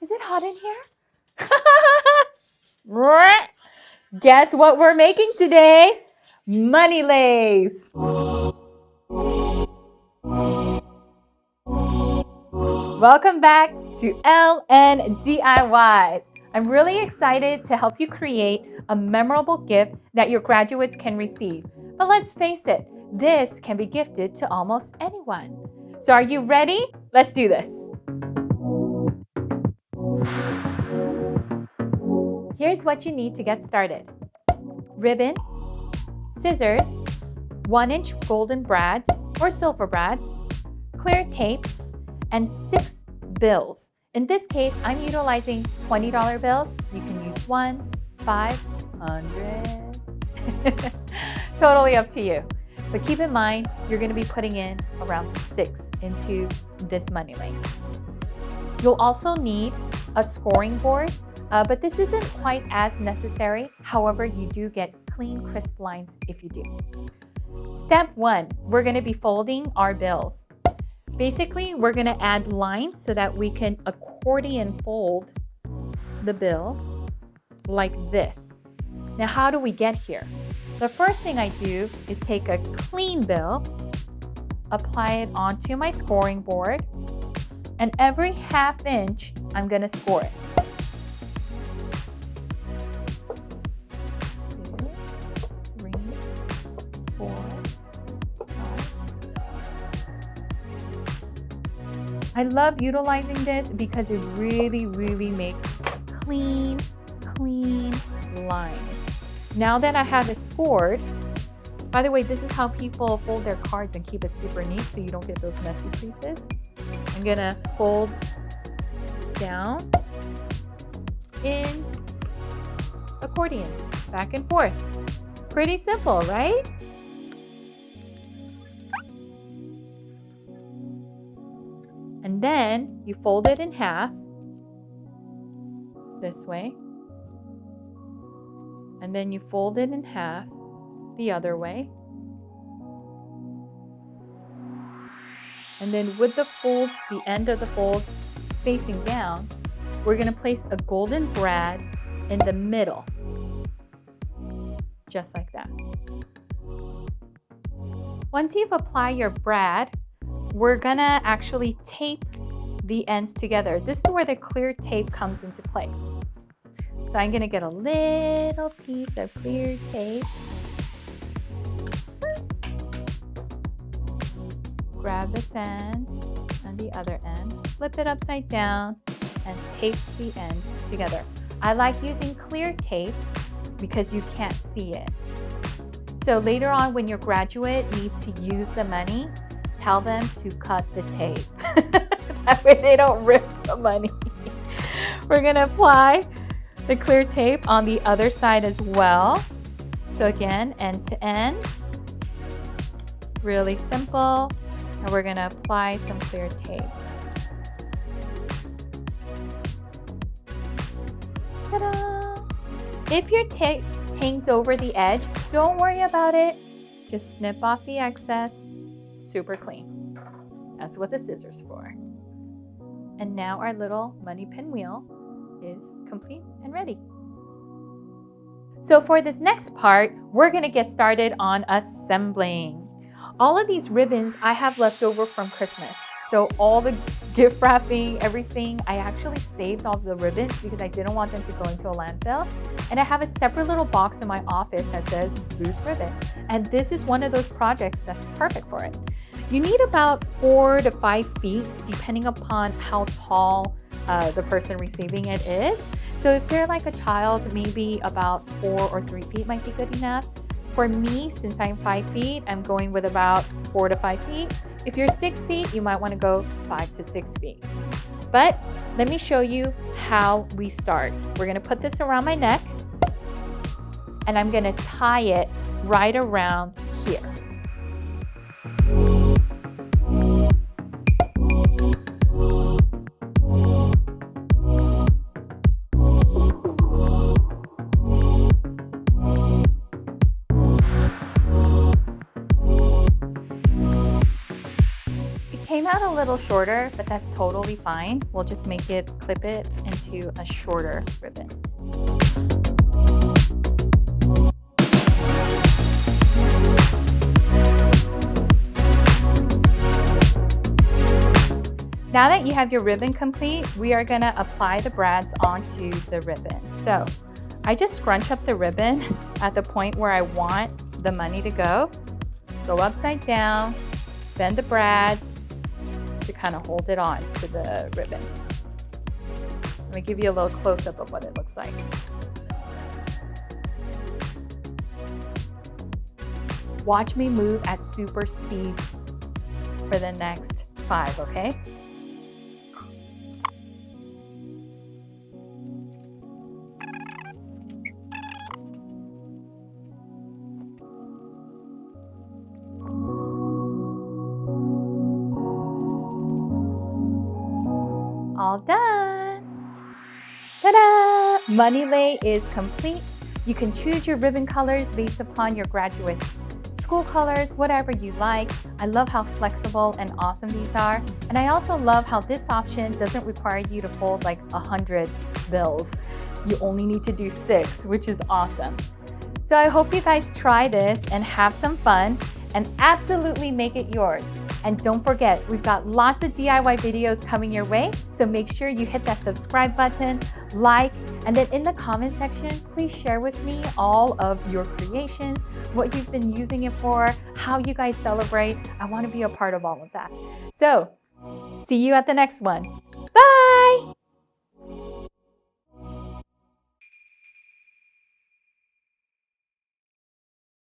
Is it hot in here? Guess what we're making today? Money lace. Welcome back to LN DIYs. I'm really excited to help you create a memorable gift that your graduates can receive. But let's face it, this can be gifted to almost anyone. So are you ready? Let's do this. Here's what you need to get started. Ribbon, scissors, 1-inch golden brads or silver brads, clear tape, and 6 bills. In this case, I'm utilizing $20 bills. You can use 1, 500. Totally up to you. But keep in mind, you're going to be putting in around 6 into this money lane. You'll also need a scoring board, but this isn't quite as necessary. However, you do get clean, crisp lines if you do. Step 1, we're going to be folding our bills. Basically, we're going to add lines so that we can accordion fold the bill like this. Now, how do we get here? The first thing I do is take a clean bill, apply it onto my scoring board, and every ½ inch, I'm going to score it. 2, 3, 4, 5. I love utilizing this because it really makes clean lines. Now that I have it scored, by the way, this is how people fold their cards and keep it super neat so you don't get those messy creases. I'm gonna fold down in accordion, back and forth. Pretty simple, right? And then you fold it in half this way. And then you fold it in half the other way. And then with the folds, the end of the fold facing down, we're going to place a golden brad in the middle. Just like that. Once you've applied your brad, we're going to actually tape the ends together. This is where the clear tape comes into place. So I'm going to get a little piece of clear tape. Grab the ends on the other end, flip it upside down, and tape the ends together. I like using clear tape because you can't see it. So later on when your graduate needs to use the money, tell them to cut the tape. That way they don't rip the money. We're going to apply the clear tape on the other side as well. So again, end to end. Really simple. And we're going to apply some clear tape. Ta-da! If your tape hangs over the edge, don't worry about it. Just snip off the excess. Super clean. That's what the scissors for. And now our little money pinwheel is complete and ready. So for this next part, we're going to get started on assembling. All of these ribbons I have left over from Christmas. So all the gift wrapping, everything, I actually saved all the ribbons because I didn't want them to go into a landfill. And I have a separate little box in my office that says loose ribbon. And this is one of those projects that's perfect for it. You need about 4 to 5 feet, depending upon how tall the person receiving it is. So if they're like a child, maybe about 4 or 3 feet might be good enough. For me, since I'm 5 feet, I'm going with about 4 to 5 feet. If you're 6 feet, you might want to go 5 to 6 feet. But let me show you how we start. We're going to put this around my neck, and I'm going to tie it right around here. little shorter, but that's totally fine. We'll just clip it into a shorter ribbon. Now that you have your ribbon complete, we are gonna apply the brads onto the ribbon. So I just scrunch up the ribbon at the point where I want the money to go upside down, bend the brads to kind of hold it on to the ribbon. Let me give you a little close-up of what it looks like. Watch me move at super speed for the next 5, okay? All done. Ta-da! Money lay is complete. You can choose your ribbon colors based upon your graduate's school colors, whatever you like. I love how flexible and awesome these are. And I also love how this option doesn't require you to fold like 100 bills. You only need to do 6, which is awesome. So I hope you guys try this and have some fun and absolutely make it yours. And don't forget, we've got lots of DIY videos coming your way, so make sure you hit that subscribe button, like, and then in the comment section, please share with me all of your creations, what you've been using it for, how you guys celebrate. I want to be a part of all of that. So, see you at the next one. Bye!